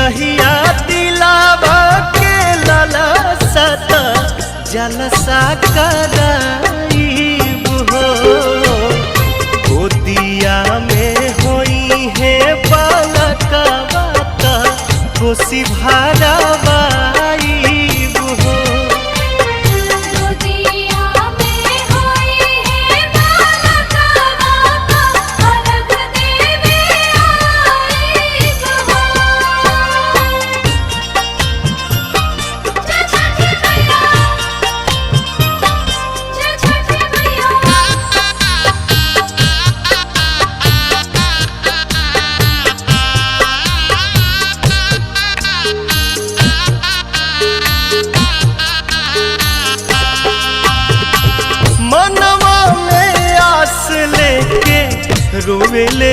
जहिया दिलावा के लालसा जलसा कराईब हो। गोदिया में होई है बालकवा त कोसी भरावाईब हो। रोवेले